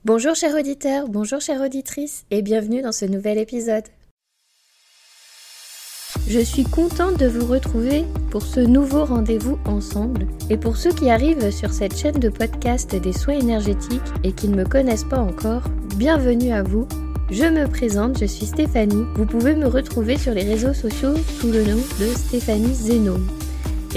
Bonjour chers auditeurs, bonjour chère auditrice et bienvenue dans ce nouvel épisode. Je suis contente de vous retrouver pour ce nouveau rendez-vous ensemble. Et pour ceux qui arrivent sur cette chaîne de podcast des soins énergétiques et qui ne me connaissent pas encore, bienvenue à vous. Je me présente, je suis Stéphanie. Vous pouvez me retrouver sur les réseaux sociaux sous le nom de Stéphanie Zénome.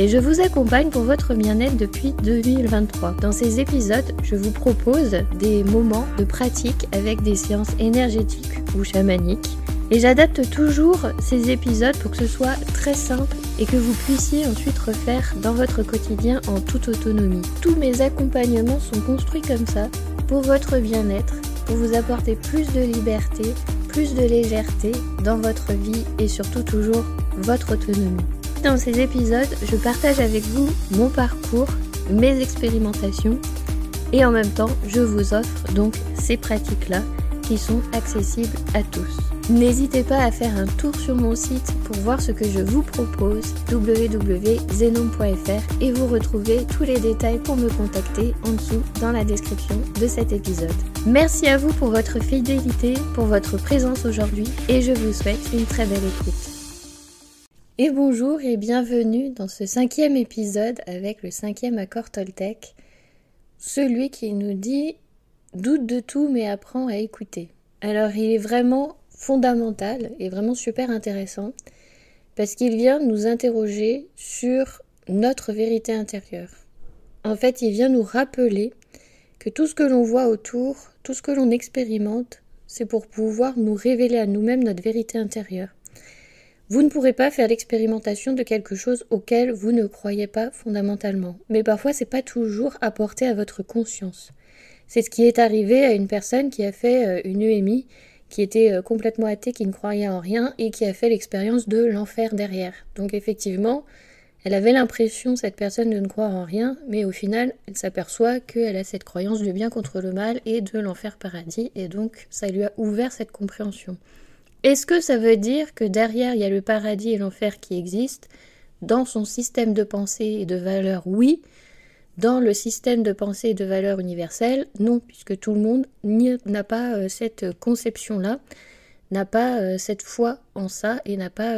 Et je vous accompagne pour votre bien-être depuis 2023. Dans ces épisodes, je vous propose des moments de pratique avec des séances énergétiques ou chamaniques. Et j'adapte toujours ces épisodes pour que ce soit très simple et que vous puissiez ensuite refaire dans votre quotidien en toute autonomie. Tous mes accompagnements sont construits comme ça, pour votre bien-être, pour vous apporter plus de liberté, plus de légèreté dans votre vie et surtout toujours votre autonomie. Dans ces épisodes, je partage avec vous mon parcours, mes expérimentations et en même temps, je vous offre donc ces pratiques-là qui sont accessibles à tous. N'hésitez pas à faire un tour sur mon site pour voir ce que je vous propose, www.zenome.fr, et vous retrouvez tous les détails pour me contacter en dessous dans la description de cet épisode. Merci à vous pour votre fidélité, pour votre présence aujourd'hui et je vous souhaite une très belle écoute. Et bonjour et bienvenue dans ce 5e épisode avec le 5e accord Toltec, celui qui nous dit « doute de tout mais apprends à écouter ». Alors il est vraiment fondamental et vraiment super intéressant parce qu'il vient nous interroger sur notre vérité intérieure. En fait, il vient nous rappeler que tout ce que l'on voit autour, tout ce que l'on expérimente, c'est pour pouvoir nous révéler à nous-mêmes notre vérité intérieure. Vous ne pourrez pas faire l'expérimentation de quelque chose auquel vous ne croyez pas fondamentalement. Mais parfois, c'est pas toujours apporté à votre conscience. C'est ce qui est arrivé à une personne qui a fait une EMI, qui était complètement athée, qui ne croyait en rien et qui a fait l'expérience de l'enfer derrière. Donc effectivement, elle avait l'impression, cette personne, de ne croire en rien, mais au final, elle s'aperçoit qu'elle a cette croyance du bien contre le mal et de l'enfer-paradis, et donc ça lui a ouvert cette compréhension. Est-ce que ça veut dire que derrière il y a le paradis et l'enfer qui existent? Dans son système de pensée et de valeurs, oui. Dans le système de pensée et de valeurs universelles, non, puisque tout le monde n'a pas cette conception-là, n'a pas cette foi en ça et n'a pas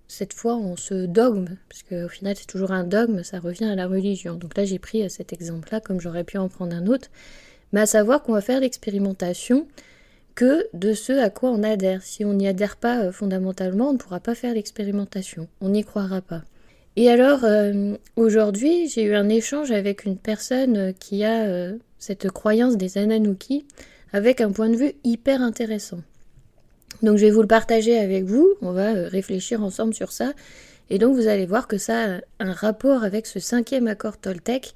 cette foi en ce dogme, parce qu'au final c'est toujours un dogme, ça revient à la religion. Donc là j'ai pris cet exemple-là comme j'aurais pu en prendre un autre, mais à savoir qu'on va faire l'expérimentation que de ce à quoi on adhère. Si on n'y adhère pas fondamentalement, on ne pourra pas faire l'expérimentation, on n'y croira pas. Et alors, aujourd'hui, j'ai eu un échange avec une personne qui a cette croyance des Ananouki avec un point de vue hyper intéressant. Donc je vais vous le partager avec vous, on va réfléchir ensemble sur ça, et donc vous allez voir que ça a un rapport avec ce 5e accord Toltec,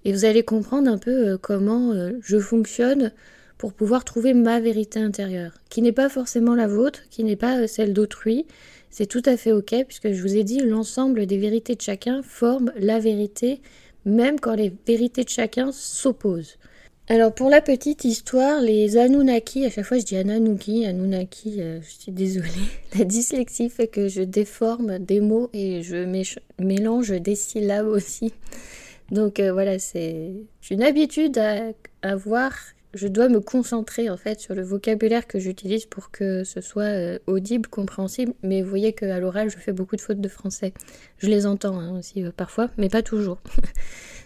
et vous allez comprendre un peu comment je fonctionne pour pouvoir trouver ma vérité intérieure, qui n'est pas forcément la vôtre, qui n'est pas celle d'autrui. C'est tout à fait ok, puisque je vous ai dit, l'ensemble des vérités de chacun forment la vérité, même quand les vérités de chacun s'opposent. Alors pour la petite histoire, les Anunnaki, à chaque fois je dis Anunnaki, je suis désolée, la dyslexie fait que je déforme des mots et je mélange des syllabes aussi. Donc voilà, c'est une habitude à avoir. Je dois me concentrer en fait sur le vocabulaire que j'utilise pour que ce soit audible, compréhensible, mais vous voyez qu'à l'oral je fais beaucoup de fautes de français. Je les entends aussi parfois, mais pas toujours.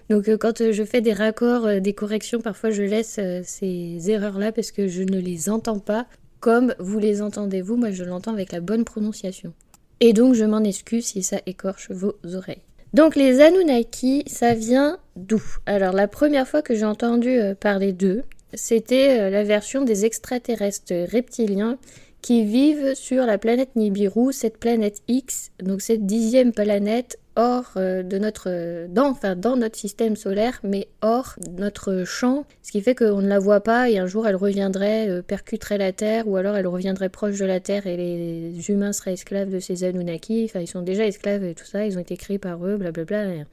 Donc quand je fais des raccords, des corrections, parfois je laisse ces erreurs-là parce que je ne les entends pas comme vous les entendez vous, moi je l'entends avec la bonne prononciation. Et donc je m'en excuse si ça écorche vos oreilles. Donc les Anunnaki, ça vient d'où? Alors la première fois que j'ai entendu parler d'eux, c'était la version des extraterrestres reptiliens qui vivent sur la planète Nibiru, cette planète X, donc cette 10e planète hors dans notre système solaire, mais hors notre champ, ce qui fait qu'on ne la voit pas et un jour elle reviendrait, percuterait la Terre, ou alors elle reviendrait proche de la Terre et les humains seraient esclaves de ces Anunnaki, enfin ils sont déjà esclaves et tout ça, ils ont été créés par eux, blablabla.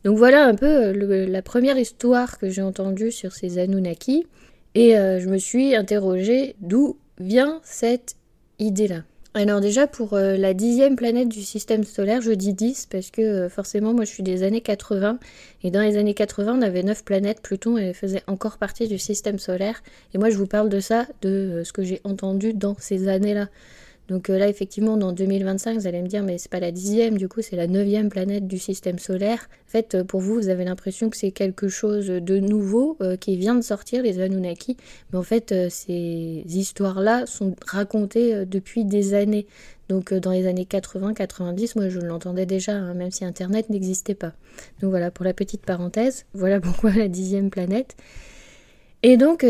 Donc voilà un peu la première histoire que j'ai entendue sur ces Anunnaki, et je me suis interrogée d'où vient cette idée-là. Alors déjà pour la 10e planète du système solaire, je dis 10 parce que forcément moi je suis des années 80 et dans les années 80 on avait 9 planètes, Pluton elle faisait encore partie du système solaire et moi je vous parle de ça, de ce que j'ai entendu dans ces années-là. Donc là effectivement dans 2025 vous allez me dire mais c'est pas la 10e, du coup c'est la 9e planète du système solaire. En fait pour vous avez l'impression que c'est quelque chose de nouveau qui vient de sortir, les Anunnaki, mais en fait ces histoires-là sont racontées depuis des années. Donc dans les années 80-90, moi je l'entendais déjà, hein, même si internet n'existait pas. Donc voilà pour la petite parenthèse, voilà pourquoi la 10e planète. Et donc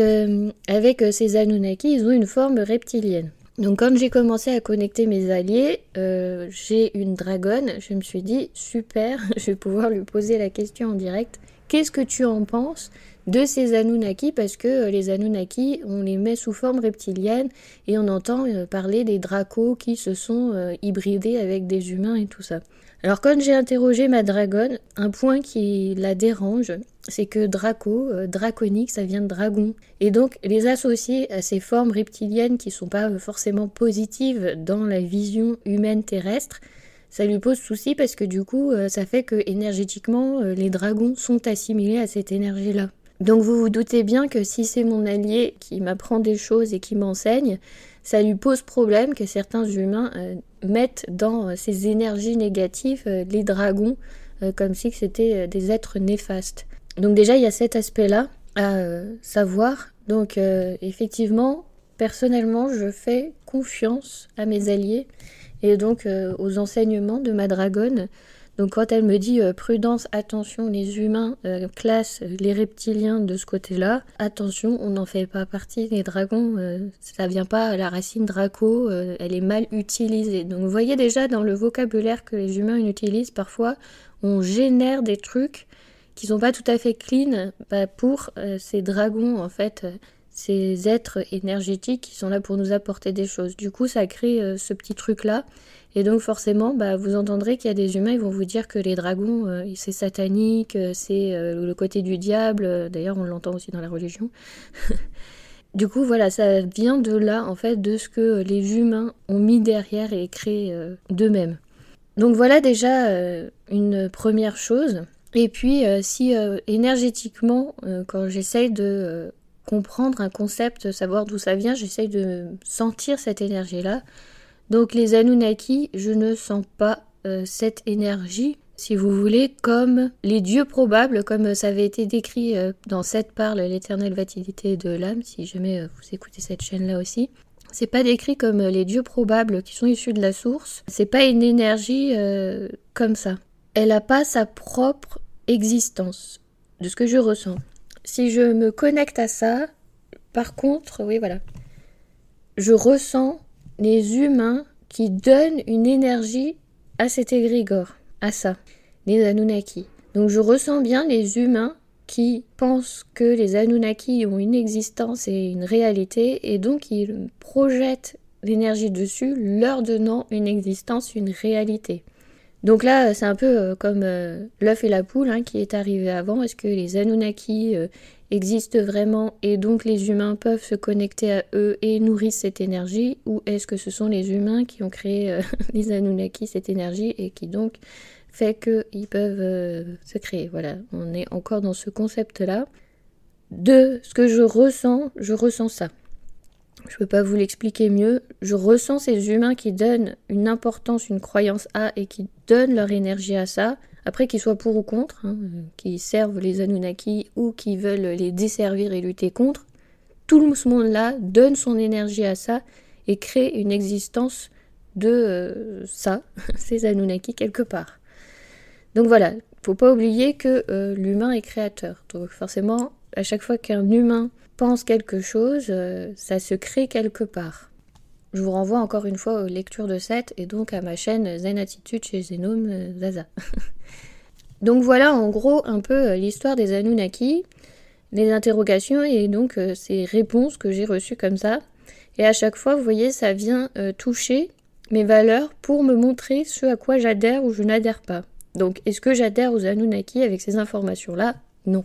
avec ces Anunnaki, ils ont une forme reptilienne. Donc quand j'ai commencé à connecter mes alliés, j'ai une dragonne, je me suis dit super, je vais pouvoir lui poser la question en direct. Qu'est-ce que tu en penses de ces Anunnaki? Parce que les Anunnaki, on les met sous forme reptilienne et on entend parler des dracos qui se sont hybridés avec des humains et tout ça. Alors quand j'ai interrogé ma dragonne, un point qui la dérange, c'est que Draco, draconique, ça vient de dragon. Et donc les associer à ces formes reptiliennes qui sont pas forcément positives dans la vision humaine terrestre, ça lui pose souci parce que du coup ça fait que énergétiquement les dragons sont assimilés à cette énergie-là. Donc vous vous doutez bien que si c'est mon allié qui m'apprend des choses et qui m'enseigne, ça lui pose problème que certains humains mettent dans ces énergies négatives les dragons comme si c'était des êtres néfastes. Donc déjà il y a cet aspect-là à savoir. Donc effectivement, personnellement je fais confiance à mes alliés et donc aux enseignements de ma dragonne. Donc quand elle me dit prudence, attention, les humains classent les reptiliens de ce côté-là, attention, on n'en fait pas partie, les dragons, ça vient pas à la racine draco, elle est mal utilisée. Donc vous voyez déjà dans le vocabulaire que les humains utilisent, parfois on génère des trucs qui sont pas tout à fait clean pour ces dragons en fait, ces êtres énergétiques qui sont là pour nous apporter des choses. Du coup ça crée ce petit truc-là. Et donc forcément, vous entendrez qu'il y a des humains, ils vont vous dire que les dragons, c'est satanique, c'est le côté du diable. D'ailleurs, on l'entend aussi dans la religion. Du coup, voilà, ça vient de là, en fait, de ce que les humains ont mis derrière et créé d'eux-mêmes. Donc voilà déjà une première chose. Et puis, si énergétiquement, quand j'essaye de comprendre un concept, savoir d'où ça vient, j'essaye de sentir cette énergie-là. Donc les Anunnaki, je ne sens pas cette énergie, si vous voulez, comme les dieux probables, comme ça avait été décrit dans Sept parle, l'éternelle vitalité de l'âme, si jamais vous écoutez cette chaîne-là aussi. C'est pas décrit comme les dieux probables qui sont issus de la source, c'est pas une énergie comme ça. Elle n'a pas sa propre existence, de ce que je ressens. Si je me connecte à ça, par contre, oui voilà, je ressens les humains qui donnent une énergie à cet égrégore, à ça, les Anunnaki. Donc je ressens bien les humains qui pensent que les Anunnaki ont une existence et une réalité, et donc ils projettent l'énergie dessus, leur donnant une existence, une réalité. Donc là, c'est un peu comme l'œuf et la poule qui est arrivé avant. Est-ce que les Anunnaki existent vraiment et donc les humains peuvent se connecter à eux et nourrissent cette énergie, ou est-ce que ce sont les humains qui ont créé les Anunnaki, cette énergie, et qui donc fait qu'ils peuvent se créer. Voilà, on est encore dans ce concept-là. De ce que je ressens ça. Je ne peux pas vous l'expliquer mieux. Je ressens ces humains qui donnent une importance, une croyance à, et qui donnent leur énergie à ça. Après, qu'ils soient pour ou contre, qui servent les Anunnaki ou qui veulent les desservir et lutter contre, tout ce monde-là donne son énergie à ça et crée une existence de ça, ces Anunnaki quelque part. Donc voilà, il ne faut pas oublier que l'humain est créateur. Donc forcément, à chaque fois qu'un humain pense quelque chose, ça se crée quelque part. Je vous renvoie encore une fois aux lectures de Seth et donc à ma chaîne Zen Attitude chez Zenome Zaza. Donc voilà en gros un peu l'histoire des Anunnaki, les interrogations et donc ces réponses que j'ai reçues comme ça. Et à chaque fois, vous voyez, ça vient toucher mes valeurs pour me montrer ce à quoi j'adhère ou je n'adhère pas. Donc est-ce que j'adhère aux Anunnaki avec ces informations-là ? Non.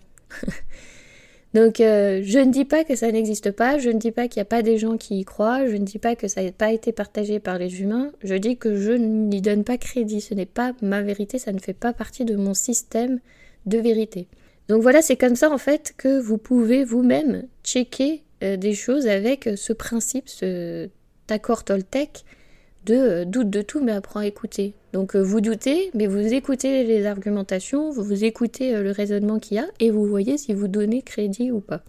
Donc je ne dis pas que ça n'existe pas, je ne dis pas qu'il n'y a pas des gens qui y croient, je ne dis pas que ça n'a pas été partagé par les humains, je dis que je n'y donne pas crédit, ce n'est pas ma vérité, ça ne fait pas partie de mon système de vérité. Donc voilà, c'est comme ça en fait que vous pouvez vous-même checker des choses avec ce principe, cet accord Toltec de doute de tout mais apprends à écouter. Donc vous doutez, mais vous écoutez les argumentations, vous écoutez le raisonnement qu'il y a et vous voyez si vous donnez crédit ou pas.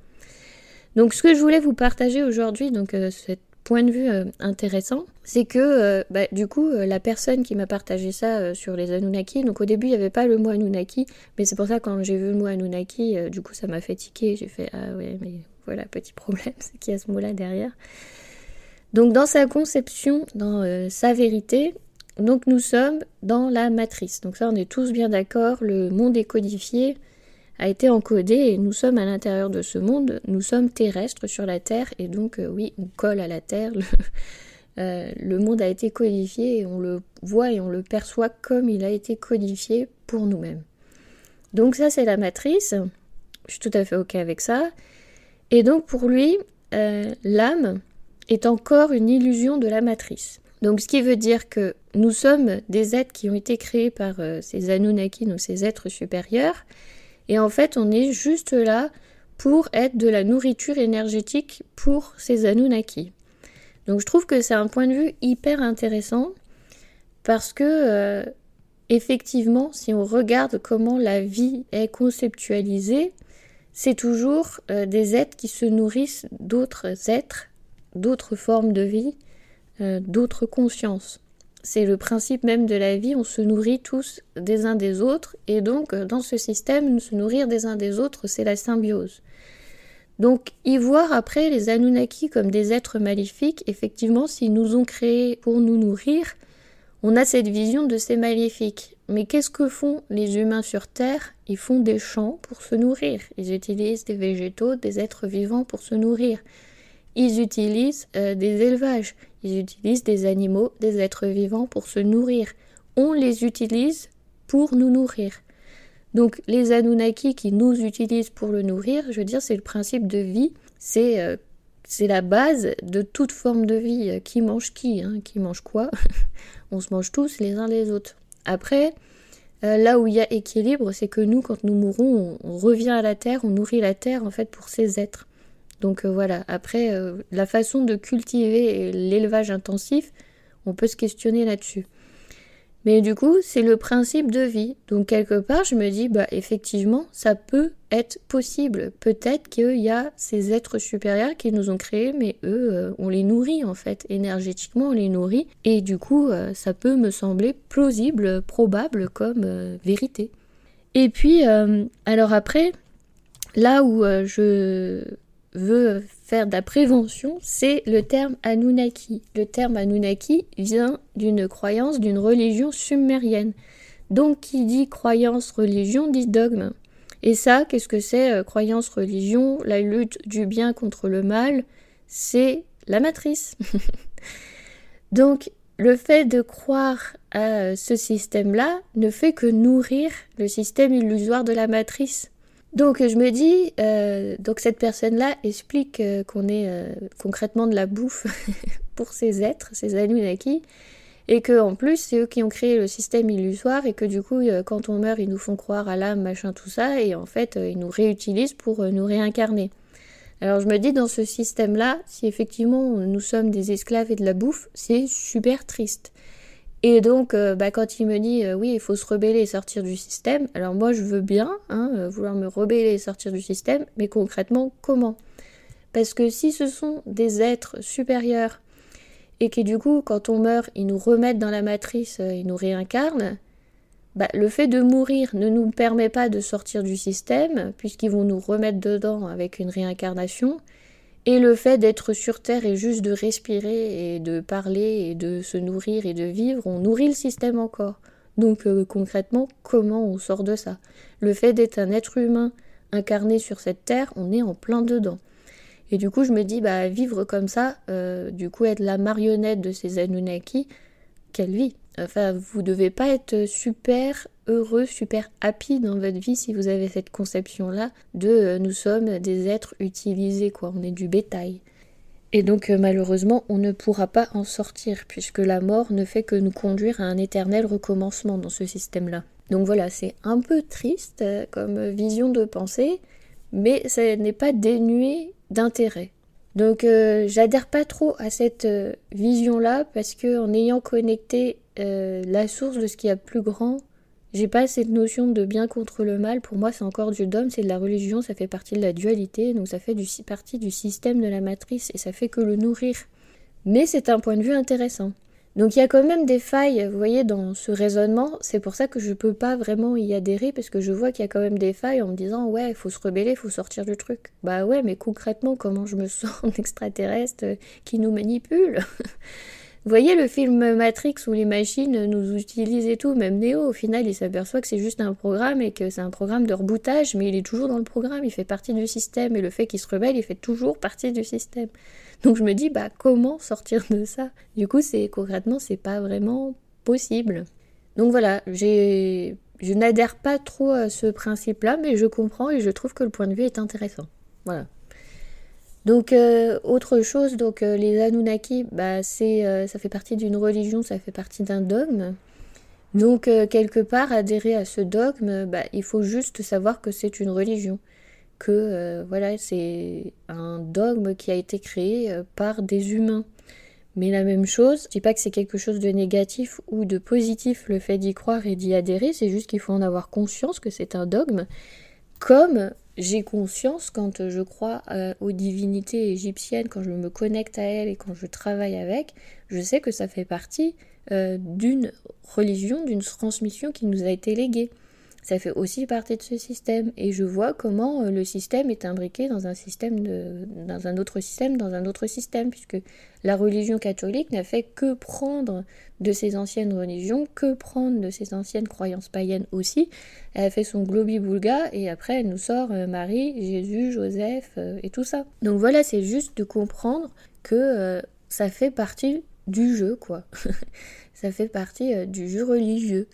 Donc ce que je voulais vous partager aujourd'hui, donc ce point de vue intéressant, c'est que du coup la personne qui m'a partagé ça sur les Anunnaki, donc au début il n'y avait pas le mot Anunnaki, mais c'est pour ça que quand j'ai vu le mot Anunnaki, du coup ça m'a fait tiquer, j'ai fait ah ouais mais voilà petit problème, c'est qu'il y a ce mot là derrière. Donc dans sa conception, dans sa vérité, donc nous sommes dans la matrice. Donc ça on est tous bien d'accord, le monde est codifié, a été encodé et nous sommes à l'intérieur de ce monde, nous sommes terrestres sur la Terre et donc oui on colle à la Terre, le monde a été codifié et on le voit et on le perçoit comme il a été codifié pour nous-mêmes. Donc ça c'est la matrice, je suis tout à fait ok avec ça. Et donc pour lui, l'âme est encore une illusion de la matrice. Donc ce qui veut dire que nous sommes des êtres qui ont été créés par ces Anunnaki, donc ces êtres supérieurs, et en fait on est juste là pour être de la nourriture énergétique pour ces Anunnaki. Donc je trouve que c'est un point de vue hyper intéressant, parce que effectivement, si on regarde comment la vie est conceptualisée, c'est toujours des êtres qui se nourrissent d'autres êtres, d'autres formes de vie, d'autres consciences. C'est le principe même de la vie, on se nourrit tous des uns des autres, et donc dans ce système, se nourrir des uns des autres, c'est la symbiose. Donc y voir après les Anunnaki comme des êtres maléfiques, effectivement, s'ils nous ont créés pour nous nourrir, on a cette vision de ces maléfiques. Mais qu'est-ce que font les humains sur Terre? Ils font des champs pour se nourrir. Ils utilisent des végétaux, des êtres vivants pour se nourrir. Ils utilisent des élevages. Ils utilisent des animaux, des êtres vivants pour se nourrir. On les utilise pour nous nourrir. Donc les Anunnaki qui nous utilisent pour le nourrir, je veux dire, c'est le principe de vie. C'est la base de toute forme de vie. Qui mange qui, hein, qui mange quoi? On se mange tous les uns les autres. Après, là où il y a équilibre, c'est que nous, quand nous mourrons, on revient à la Terre, on nourrit la Terre en fait pour ces êtres. Donc voilà, après, la façon de cultiver l'élevage intensif, on peut se questionner là-dessus. Mais du coup, c'est le principe de vie. Donc quelque part, je me dis, effectivement, ça peut être possible. Peut-être qu'il y a ces êtres supérieurs qui nous ont créés, mais eux, on les nourrit en fait. Énergétiquement, on les nourrit. Et du coup, ça peut me sembler plausible, probable comme vérité. Et puis, alors après, là où je veut faire de la prévention, c'est le terme Anunnaki. Le terme Anunnaki vient d'une croyance, d'une religion sumérienne. Donc qui dit croyance, religion, dit dogme. Et ça, qu'est-ce que c'est croyance, religion, la lutte du bien contre le mal, c'est la matrice. Donc le fait de croire à ce système-là ne fait que nourrir le système illusoire de la matrice. Donc je me dis, donc cette personne-là explique qu'on est concrètement de la bouffe pour ces êtres, ces Anunnaki, et que en plus c'est eux qui ont créé le système illusoire et que du coup quand on meurt ils nous font croire à l'âme, machin tout ça, et en fait ils nous réutilisent pour nous réincarner. Alors je me dis dans ce système-là, si effectivement nous sommes des esclaves et de la bouffe, c'est super triste. Et donc, quand il me dit oui, il faut se rebeller et sortir du système, alors moi je veux bien vouloir me rebeller et sortir du système, mais concrètement, comment? Parce que si ce sont des êtres supérieurs et que du coup, quand on meurt, ils nous remettent dans la matrice, ils nous réincarnent, le fait de mourir ne nous permet pas de sortir du système, puisqu'ils vont nous remettre dedans avec une réincarnation. Et le fait d'être sur Terre et juste de respirer et de parler et de se nourrir et de vivre, on nourrit le système encore. Donc concrètement, comment on sort de ça? Le fait d'être un être humain incarné sur cette Terre, on est en plein dedans. Et du coup, je me dis, vivre comme ça, du coup être la marionnette de ces Anunnaki, quelle vie! Enfin, vous devez pas être super heureux, super happy dans votre vie si vous avez cette conception-là de nous sommes des êtres utilisés, quoi, on est du bétail. Et donc malheureusement, on ne pourra pas en sortir puisque la mort ne fait que nous conduire à un éternel recommencement dans ce système-là. Donc voilà, c'est un peu triste comme vision de pensée, mais ça n'est pas dénué d'intérêt. Donc j'adhère pas trop à cette vision-là parce que en ayant connecté la source de ce qu'il y a de plus grand, j'ai pas cette notion de bien contre le mal. Pour moi, c'est encore du dogme, c'est de la religion, ça fait partie de la dualité, donc ça fait partie du système de la matrice et ça fait que le nourrir. Mais c'est un point de vue intéressant. Donc il y a quand même des failles, vous voyez, dans ce raisonnement. C'est pour ça que je peux pas vraiment y adhérer parce que je vois qu'il y a quand même des failles en me disant ouais, il faut se rebeller, il faut sortir du truc. Bah ouais, mais concrètement, comment je me sens en extraterrestre qui nous manipule? Vous voyez le film Matrix où les machines nous utilisent et tout, même Neo, au final, il s'aperçoit que c'est juste un programme et que c'est un programme de rebootage, mais il est toujours dans le programme, il fait partie du système, et le fait qu'il se rebelle, il fait toujours partie du système. Donc je me dis, bah comment sortir de ça? Du coup, concrètement, c'est pas vraiment possible. Donc voilà, je n'adhère pas trop à ce principe-là, mais je comprends et je trouve que le point de vue est intéressant. Voilà. Donc autre chose, donc les Anunnaki, bah ça fait partie d'une religion, ça fait partie d'un dogme. Donc quelque part adhérer à ce dogme, bah il faut juste savoir que c'est une religion, que voilà, c'est un dogme qui a été créé par des humains. Mais la même chose, je dis pas que c'est quelque chose de négatif ou de positif le fait d'y croire et d'y adhérer, c'est juste qu'il faut en avoir conscience que c'est un dogme, comme j'ai conscience quand je crois aux divinités égyptiennes, quand je me connecte à elles et quand je travaille avec, je sais que ça fait partie d'une religion, d'une transmission qui nous a été léguée. Ça fait aussi partie de ce système et je vois comment le système est imbriqué dans un système dans un autre système, puisque la religion catholique n'a fait que prendre de ces anciennes religions, que prendre de ces anciennes croyances païennes aussi. Elle a fait son globi-boulga et après elle nous sort Marie, Jésus, Joseph et tout ça. Donc voilà, c'est juste de comprendre que ça fait partie du jeu, quoi. Ça fait partie du jeu religieux.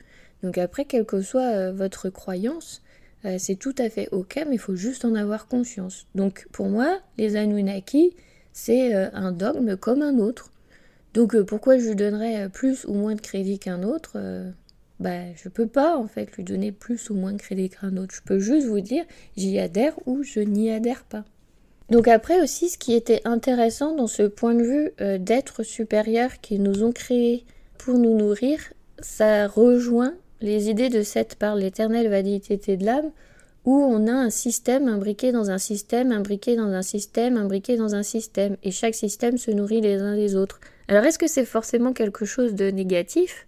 Donc après, quelle que soit votre croyance, c'est tout à fait ok, mais il faut juste en avoir conscience. Donc pour moi, les Anunnaki, c'est un dogme comme un autre. Donc pourquoi je lui donnerais plus ou moins de crédit qu'un autre je peux pas en fait lui donner plus ou moins de crédit qu'un autre. Je peux juste vous dire, j'y adhère ou je n'y adhère pas. Donc après aussi, ce qui était intéressant dans ce point de vue d'êtres supérieurs qui nous ont créés pour nous nourrir, ça rejoint les idées de Seth par l'éternelle validité de l'âme, où on a un système imbriqué dans un système, imbriqué dans un système, imbriqué dans un système, et chaque système se nourrit les uns des autres. Alors est-ce que c'est forcément quelque chose de négatif?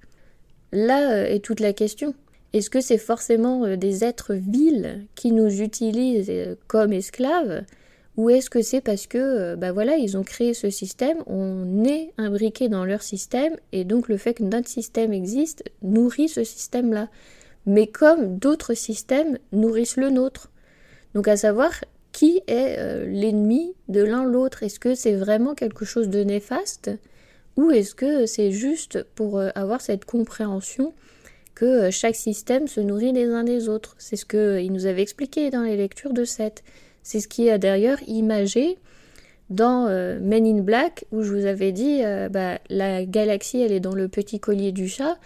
Là est toute la question. Est-ce que c'est forcément des êtres vils qui nous utilisent comme esclaves? Ou est-ce que c'est parce que, ils ont créé ce système, on est imbriqué dans leur système, et donc le fait que notre système existe nourrit ce système-là. Mais comme d'autres systèmes nourrissent le nôtre. Donc à savoir, qui est l'ennemi de l'un l'autre? Est-ce que c'est vraiment quelque chose de néfaste? Ou est-ce que c'est juste pour avoir cette compréhension que chaque système se nourrit les uns des autres? C'est ce qu'il nous avait expliqué dans les lectures de Seth. C'est ce qui est d'ailleurs imagé dans Men in Black, où je vous avais dit la galaxie elle est dans le petit collier du chat,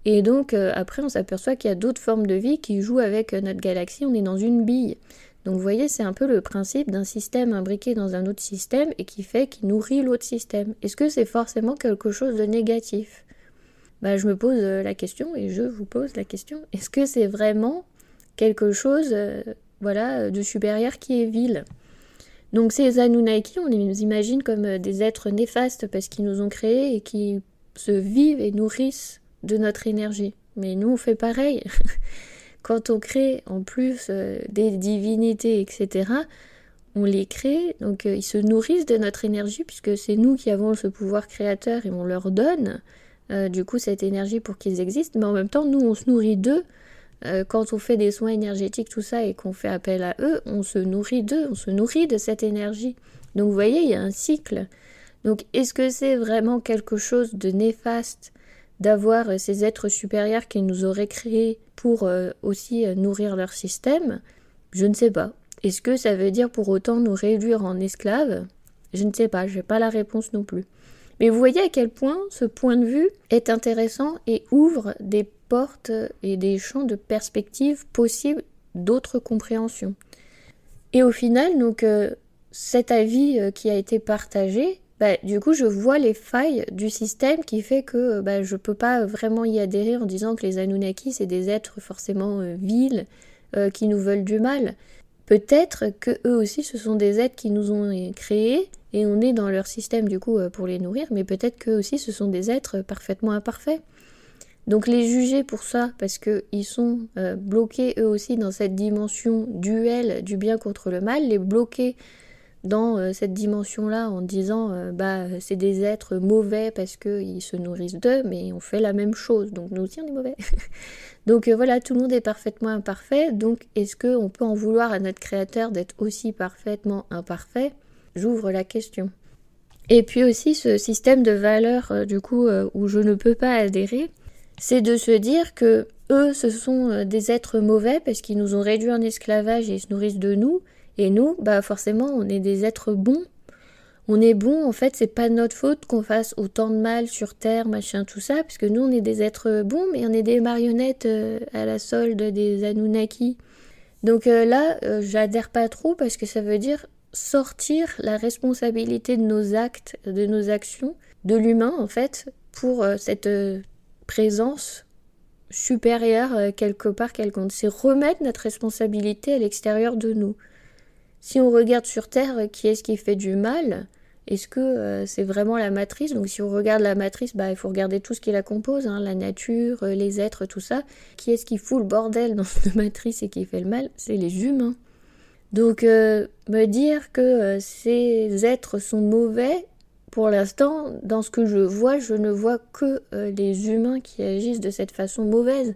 et donc après on s'aperçoit qu'il y a d'autres formes de vie qui jouent avec notre galaxie, on est dans une bille. Donc vous voyez, c'est un peu le principe d'un système imbriqué dans un autre système et qui nourrit l'autre système. Est-ce que c'est forcément quelque chose de négatif? Je me pose la question et je vous pose la question. Est-ce que c'est vraiment quelque chose de supérieur qui est vil? Donc ces Anunnaki, on les imagine comme des êtres néfastes parce qu'ils nous ont créés et qui se vivent et nourrissent de notre énergie. Mais nous, on fait pareil. Quand on crée en plus des divinités, etc., on les crée, donc ils se nourrissent de notre énergie puisque c'est nous qui avons ce pouvoir créateur et on leur donne du coup cette énergie pour qu'ils existent, mais en même temps, nous, on se nourrit d'eux. Quand on fait des soins énergétiques, tout ça, et qu'on fait appel à eux, on se nourrit d'eux, on se nourrit de cette énergie. Donc vous voyez, il y a un cycle. Donc est-ce que c'est vraiment quelque chose de néfaste d'avoir ces êtres supérieurs qui nous auraient créés pour aussi nourrir leur système, je ne sais pas. Est-ce que ça veut dire pour autant nous réduire en esclaves? Je ne sais pas, je n'ai pas la réponse non plus. Mais vous voyez à quel point ce point de vue est intéressant et ouvre des portes et des champs de perspectives possibles d'autres compréhensions. Et au final, donc, cet avis qui a été partagé, du coup, je vois les failles du système qui fait que je ne peux pas vraiment y adhérer en disant que les Anunnaki, c'est des êtres forcément vils qui nous veulent du mal. Peut-être que eux aussi, ce sont des êtres qui nous ont créés et on est dans leur système du coup pour les nourrir, mais peut-être qu'eux aussi, ce sont des êtres parfaitement imparfaits. Donc les juger pour ça, parce qu'ils sont bloqués eux aussi dans cette dimension duel du bien contre le mal, les bloquer dans cette dimension-là en disant c'est des êtres mauvais parce qu'ils se nourrissent d'eux, mais on fait la même chose, donc nous aussi on est mauvais. Donc voilà, tout le monde est parfaitement imparfait, donc est-ce qu'on peut en vouloir à notre créateur d'être aussi parfaitement imparfait? J'ouvre la question. Et puis aussi ce système de valeurs où je ne peux pas adhérer, c'est de se dire que eux ce sont des êtres mauvais parce qu'ils nous ont réduits en esclavage et ils se nourrissent de nous, et nous, forcément on est des êtres bons. On est bon, en fait, c'est pas notre faute qu'on fasse autant de mal sur Terre, machin, tout ça, puisque nous, on est des êtres bons, mais on est des marionnettes à la solde des Anunnaki. Donc là, j'adhère pas trop, parce que ça veut dire sortir la responsabilité de nos actes, de nos actions, de l'humain, en fait, pour cette présence supérieure quelque part quelconque. C'est remettre notre responsabilité à l'extérieur de nous. Si on regarde sur Terre, qui est-ce qui fait du mal? Est-ce que c'est vraiment la matrice? Donc si on regarde la matrice, il faut regarder tout ce qui la compose, la nature, les êtres, tout ça. Qui est-ce qui fout le bordel dans cette matrice et qui fait le mal? C'est les humains. Donc me dire que ces êtres sont mauvais, pour l'instant, dans ce que je ne vois que les humains qui agissent de cette façon mauvaise.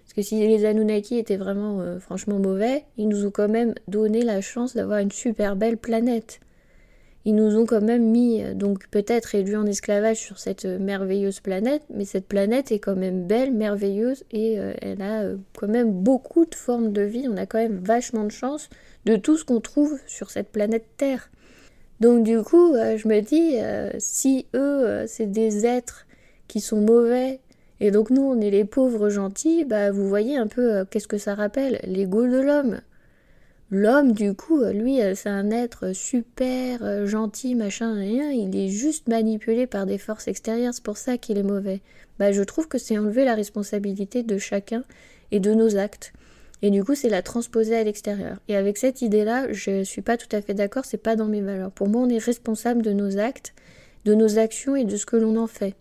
Parce que si les Anunnaki étaient vraiment franchement mauvais, ils nous ont quand même donné la chance d'avoir une super belle planète. Ils nous ont quand même mis, donc peut-être réduits en esclavage sur cette merveilleuse planète, mais cette planète est quand même belle, merveilleuse, et elle a quand même beaucoup de formes de vie. On a quand même vachement de chance de tout ce qu'on trouve sur cette planète Terre. Donc du coup, je me dis, si eux, c'est des êtres qui sont mauvais, et donc nous, on est les pauvres gentils, vous voyez un peu qu'est-ce que ça rappelle, l'ego de l'homme. L'homme, du coup, lui, c'est un être super gentil, machin, rien, il est juste manipulé par des forces extérieures, c'est pour ça qu'il est mauvais. Je trouve que c'est enlever la responsabilité de chacun et de nos actes. Et du coup, c'est la transposer à l'extérieur. Et avec cette idée-là, je suis pas tout à fait d'accord, c'est pas dans mes valeurs. Pour moi, on est responsable de nos actes, de nos actions et de ce que l'on en fait.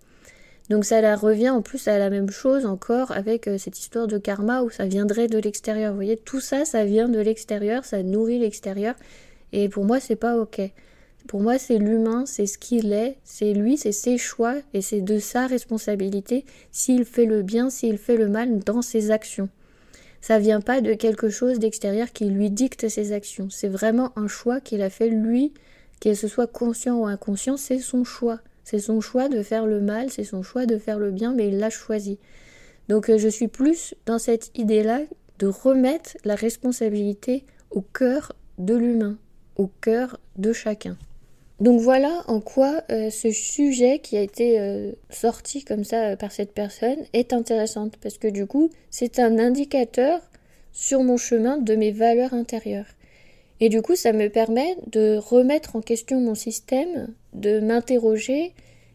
Donc ça revient en plus à la même chose encore avec cette histoire de karma où ça viendrait de l'extérieur. Vous voyez, tout ça, ça vient de l'extérieur, ça nourrit l'extérieur. Et pour moi, c'est pas ok. Pour moi, c'est l'humain, c'est ce qu'il est, c'est lui, c'est ses choix et c'est de sa responsabilité s'il fait le bien, s'il fait le mal dans ses actions. Ça vient pas de quelque chose d'extérieur qui lui dicte ses actions. C'est vraiment un choix qu'il a fait lui, qu'il se soit conscient ou inconscient, c'est son choix. C'est son choix de faire le mal, c'est son choix de faire le bien, mais il l'a choisi. Donc je suis plus dans cette idée-là de remettre la responsabilité au cœur de l'humain, au cœur de chacun. Donc voilà en quoi ce sujet qui a été sorti comme ça par cette personne est intéressant, parce que du coup, c'est un indicateur sur mon chemin de mes valeurs intérieures. Et du coup, ça me permet de remettre en question mon système, de m'interroger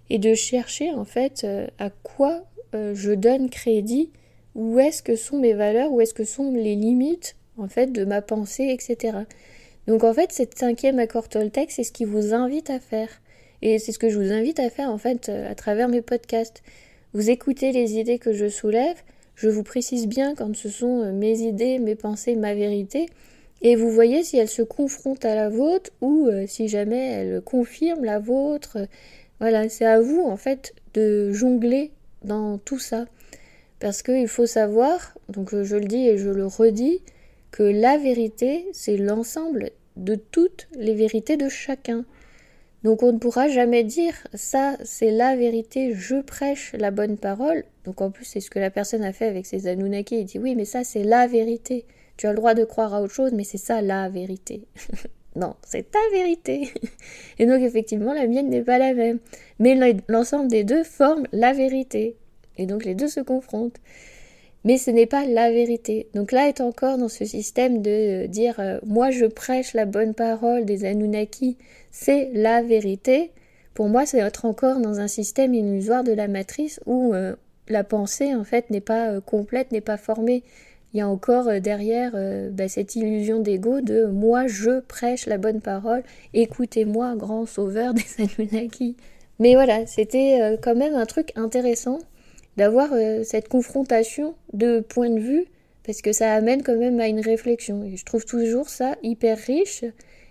et de chercher en fait à quoi je donne crédit, où est-ce que sont mes valeurs, où est-ce que sont les limites en fait de ma pensée, etc. Donc en fait, cette 5e accord Toltec, c'est ce qui vous invite à faire. Et c'est ce que je vous invite à faire en fait à travers mes podcasts. Vous écoutez les idées que je soulève, je vous précise bien quand ce sont mes idées, mes pensées, ma vérité. Et vous voyez si elle se confronte à la vôtre ou si jamais elle confirme la vôtre. Voilà, c'est à vous en fait de jongler dans tout ça. Parce qu'il faut savoir, donc je le dis et je le redis, que la vérité, c'est l'ensemble de toutes les vérités de chacun. Donc on ne pourra jamais dire ça c'est la vérité, je prêche la bonne parole. Donc en plus c'est ce que la personne a fait avec ses Anunnaki, il dit oui mais ça c'est la vérité. Tu as le droit de croire à autre chose mais c'est ça la vérité. Non, c'est ta vérité. Et donc effectivement la mienne n'est pas la même. Mais l'ensemble des deux forme la vérité. Et donc les deux se confrontent. Mais ce n'est pas la vérité. Donc là est encore dans ce système de dire moi je prêche la bonne parole des Anunnaki, c'est la vérité. Pour moi c'est être encore dans un système illusoire de la matrice où la pensée en fait n'est pas complète, n'est pas formée. Il y a encore derrière cette illusion d'ego de moi je prêche la bonne parole, écoutez-moi grand sauveur des Anunnaki. Mais voilà, c'était quand même un truc intéressant d'avoir cette confrontation de points de vue, parce que ça amène quand même à une réflexion. Et je trouve toujours ça hyper riche,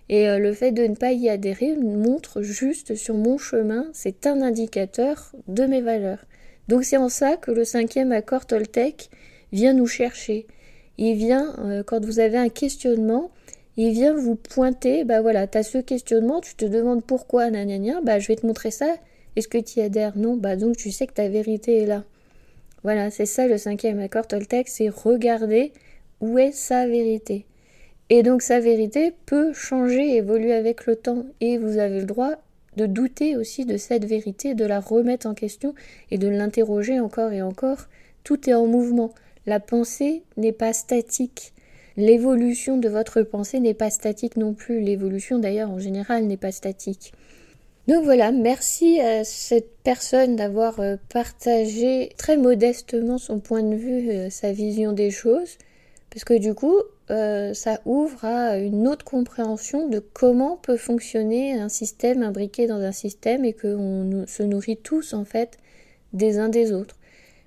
et le fait de ne pas y adhérer montre juste sur mon chemin, c'est un indicateur de mes valeurs. Donc c'est en ça que le 5e accord Toltec vient nous chercher. Il vient, quand vous avez un questionnement, il vient vous pointer, voilà, t'as ce questionnement, tu te demandes pourquoi, nanana, je vais te montrer ça, est-ce que tu y adhères? Non, donc tu sais que ta vérité est là. Voilà, c'est ça le 5e accord Toltec, c'est regarder où est sa vérité. Et donc sa vérité peut changer, évoluer avec le temps. Et vous avez le droit de douter aussi de cette vérité, de la remettre en question et de l'interroger encore et encore. Tout est en mouvement. La pensée n'est pas statique. L'évolution de votre pensée n'est pas statique non plus. L'évolution d'ailleurs en général n'est pas statique. Donc voilà, merci à cette personne d'avoir partagé très modestement son point de vue, sa vision des choses, parce que du coup, ça ouvre à une autre compréhension de comment peut fonctionner un système imbriqué dans un système et qu'on se nourrit tous en fait des uns des autres.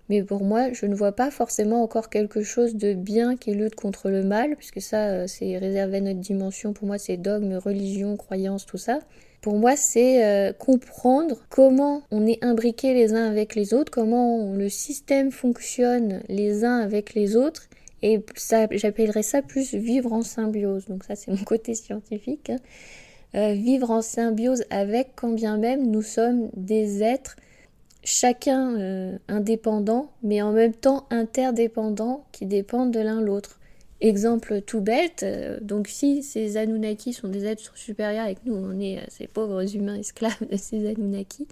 Mais pour moi, je ne vois pas forcément encore quelque chose de bien qui lutte contre le mal, puisque ça, c'est réservé à notre dimension. Pour moi, c'est dogme, religion, croyance, tout ça. Pour moi, c'est comprendre comment on est imbriqués les uns avec les autres, comment le système fonctionne les uns avec les autres, et ça, j'appellerais ça plus vivre en symbiose. Donc ça, c'est mon côté scientifique. Vivre en symbiose avec, quand bien même nous sommes des êtres chacun indépendant, mais en même temps interdépendants, qui dépendent de l'un l'autre. Exemple tout bête, donc si ces Anunnaki sont des êtres supérieurs et que nous on est ces pauvres humains esclaves de ces Anunnaki,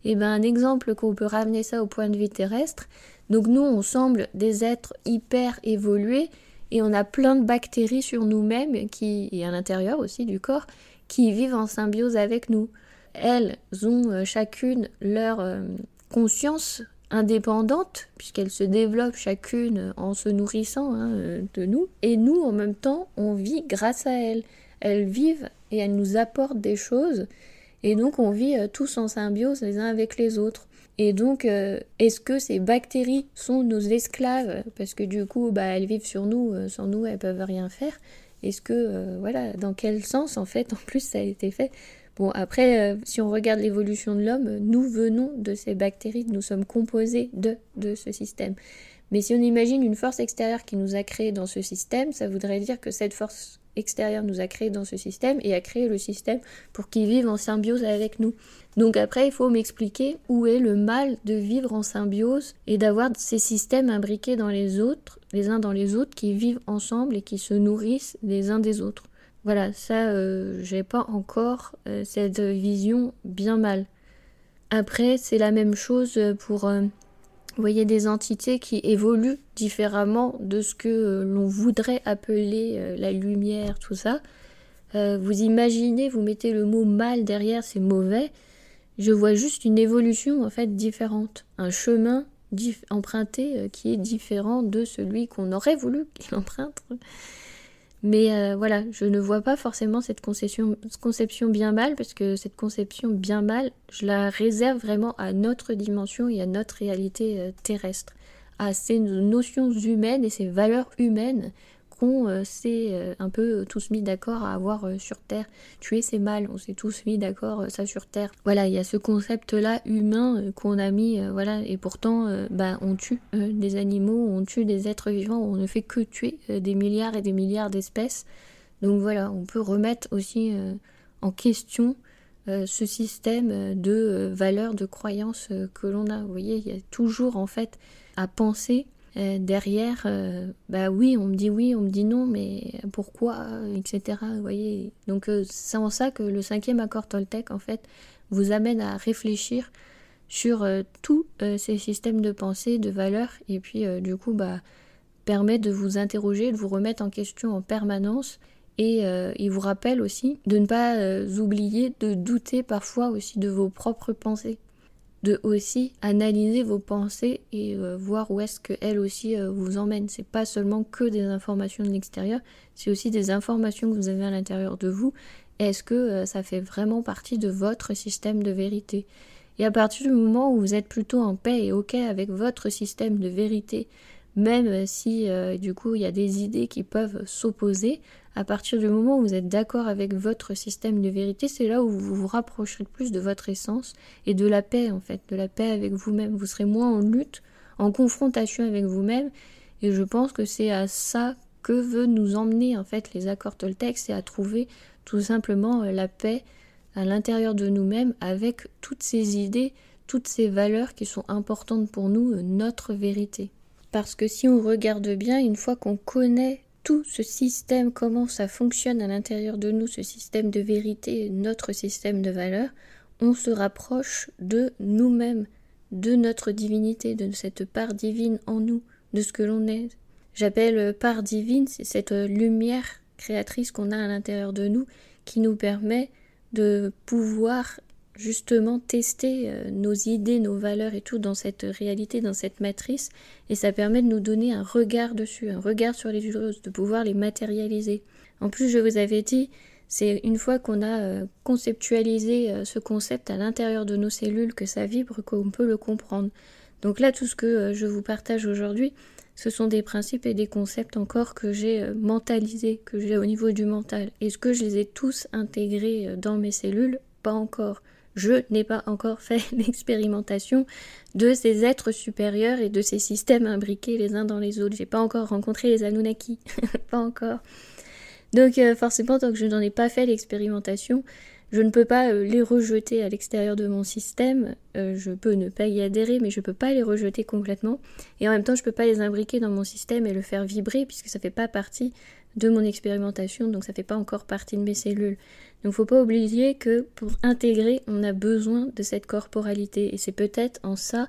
et un exemple qu'on peut ramener ça au point de vue terrestre, donc nous on semble des êtres hyper évolués et on a plein de bactéries sur nous-mêmes et à l'intérieur aussi du corps qui vivent en symbiose avec nous. Elles ont chacune leur conscience indépendantes, puisqu'elles se développent chacune en se nourrissant de nous, et nous en même temps on vit grâce à elles. Elles vivent et elles nous apportent des choses, et donc on vit tous en symbiose les uns avec les autres. Et donc est-ce que ces bactéries sont nos esclaves, parce que du coup elles vivent sur nous, sans nous elles peuvent rien faire? Est-ce que dans quel sens en fait en plus ça a été fait? Bon, après, si on regarde l'évolution de l'homme, nous venons de ces bactéries, nous sommes composés de ce système. Mais si on imagine une force extérieure qui nous a créés dans ce système, ça voudrait dire que cette force extérieure nous a créés dans ce système et a créé le système pour qu'il vive en symbiose avec nous. Donc après, il faut m'expliquer où est le mal de vivre en symbiose et d'avoir ces systèmes imbriqués dans les autres, les uns dans les autres, qui vivent ensemble et qui se nourrissent les uns des autres. Voilà, ça, j'ai pas encore cette vision bien mal. Après, c'est la même chose pour, vous voyez, des entités qui évoluent différemment de ce que l'on voudrait appeler la lumière, tout ça. Vous imaginez, vous mettez le mot mal derrière, c'est mauvais. Je vois juste une évolution en fait différente, un chemin emprunté qui est différent de celui qu'on aurait voulu qu'il emprunte. Mais voilà, je ne vois pas forcément cette conception bien mal, parce que cette conception bien mal, je la réserve vraiment à notre dimension et à notre réalité terrestre, à ces notions humaines et ces valeurs humaines qu'on s'est un peu tous mis d'accord à avoir sur Terre. Tuer c'est mal, on s'est tous mis d'accord ça sur Terre. Voilà, il y a ce concept-là humain qu'on a mis, voilà, et pourtant on tue des animaux, on tue des êtres vivants, on ne fait que tuer des milliards et des milliards d'espèces. Donc voilà, on peut remettre aussi en question ce système de valeurs, de croyances que l'on a. Vous voyez, il y a toujours en fait à penser derrière, oui, on me dit non, mais pourquoi, etc. Vous voyez, donc c'est en ça que le 5e accord Toltec en fait vous amène à réfléchir sur tous ces systèmes de pensée, de valeurs, et puis du coup permet de vous interroger, de vous remettre en question en permanence. Et il vous rappelle aussi de ne pas oublier de douter parfois aussi de vos propres pensées, de aussi analyser vos pensées et voir où est-ce qu'elles aussi vous emmènent. C'est pas seulement que des informations de l'extérieur, c'est aussi des informations que vous avez à l'intérieur de vous. Est-ce que ça fait vraiment partie de votre système de vérité ? Et à partir du moment où vous êtes plutôt en paix et ok avec votre système de vérité, même si du coup il y a des idées qui peuvent s'opposer, à partir du moment où vous êtes d'accord avec votre système de vérité, c'est là où vous vous rapprocherez plus de votre essence et de la paix en fait, de la paix avec vous-même. Vous serez moins en lutte, en confrontation avec vous-même, et je pense que c'est à ça que veut nous emmener en fait les accords Toltec, c'est à trouver tout simplement la paix à l'intérieur de nous-mêmes avec toutes ces idées, toutes ces valeurs qui sont importantes pour nous, notre vérité. Parce que si on regarde bien, une fois qu'on connaît tout ce système, comment ça fonctionne à l'intérieur de nous, ce système de vérité, notre système de valeurs, on se rapproche de nous-mêmes, de notre divinité, de cette part divine en nous, de ce que l'on est. J'appelle part divine, c'est cette lumière créatrice qu'on a à l'intérieur de nous qui nous permet de pouvoir justement tester nos idées, nos valeurs et tout dans cette réalité, dans cette matrice, et ça permet de nous donner un regard dessus, un regard sur les choses, de pouvoir les matérialiser. En plus, je vous avais dit, c'est une fois qu'on a conceptualisé ce concept à l'intérieur de nos cellules, que ça vibre, qu'on peut le comprendre. Donc là, tout ce que je vous partage aujourd'hui, ce sont des principes et des concepts encore que j'ai mentalisés, que j'ai au niveau du mental. Est-ce que je les ai tous intégrés dans mes cellules ? Pas encore. Je n'ai pas encore fait l'expérimentation de ces êtres supérieurs et de ces systèmes imbriqués les uns dans les autres. J'ai pas encore rencontré les Anunnaki, pas encore. Donc forcément, tant que je n'en ai pas fait l'expérimentation, je ne peux pas les rejeter à l'extérieur de mon système. Je peux ne pas y adhérer, mais je peux pas les rejeter complètement. Et en même temps, je peux pas les imbriquer dans mon système et le faire vibrer, puisque ça fait pas partie de mon expérimentation, donc ça fait pas encore partie de mes cellules. Donc faut pas oublier que pour intégrer, on a besoin de cette corporalité, et c'est peut-être en ça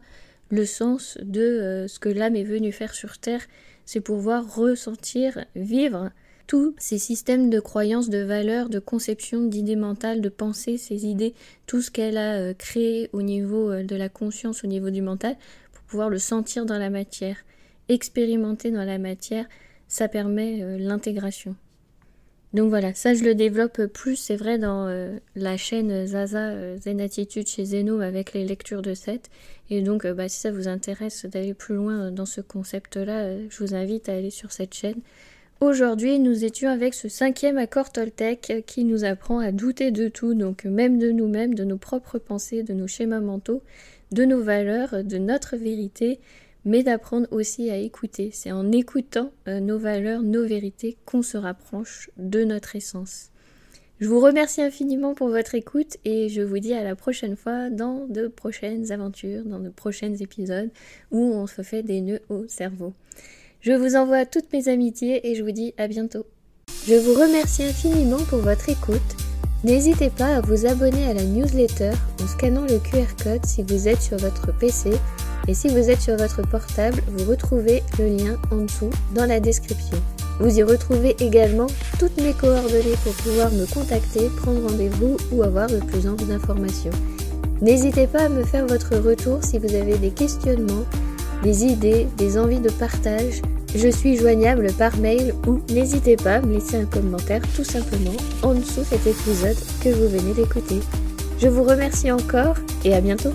le sens de ce que l'âme est venue faire sur Terre, c'est pouvoir ressentir, vivre tous ces systèmes de croyances, de valeurs, de conceptions, d'idées mentales, de pensées, ces idées, tout ce qu'elle a créé au niveau de la conscience, au niveau du mental, pour pouvoir le sentir dans la matière, expérimenter dans la matière, ça permet l'intégration. Donc voilà, ça je le développe plus, c'est vrai, dans la chaîne Zaza Zen Attitude chez Zeno avec les lectures de Seth. Et donc si ça vous intéresse d'aller plus loin dans ce concept-là, je vous invite à aller sur cette chaîne. Aujourd'hui, nous étions avec ce 5e accord Toltec qui nous apprend à douter de tout, donc même de nous-mêmes, de nos propres pensées, de nos schémas mentaux, de nos valeurs, de notre vérité, mais d'apprendre aussi à écouter. C'est en écoutant nos valeurs, nos vérités qu'on se rapproche de notre essence. Je vous remercie infiniment pour votre écoute et je vous dis à la prochaine fois dans de prochaines aventures, dans de prochains épisodes où on se fait des nœuds au cerveau. Je vous envoie toutes mes amitiés et je vous dis à bientôt. Je vous remercie infiniment pour votre écoute. N'hésitez pas à vous abonner à la newsletter en scannant le QR code si vous êtes sur votre PC, et si vous êtes sur votre portable, vous retrouvez le lien en dessous dans la description. Vous y retrouvez également toutes mes coordonnées pour pouvoir me contacter, prendre rendez-vous ou avoir de plus amples informations. N'hésitez pas à me faire votre retour si vous avez des questionnements, des idées, des envies de partage. Je suis joignable par mail ou n'hésitez pas à me laisser un commentaire tout simplement en dessous cet épisode que vous venez d'écouter. Je vous remercie encore et à bientôt.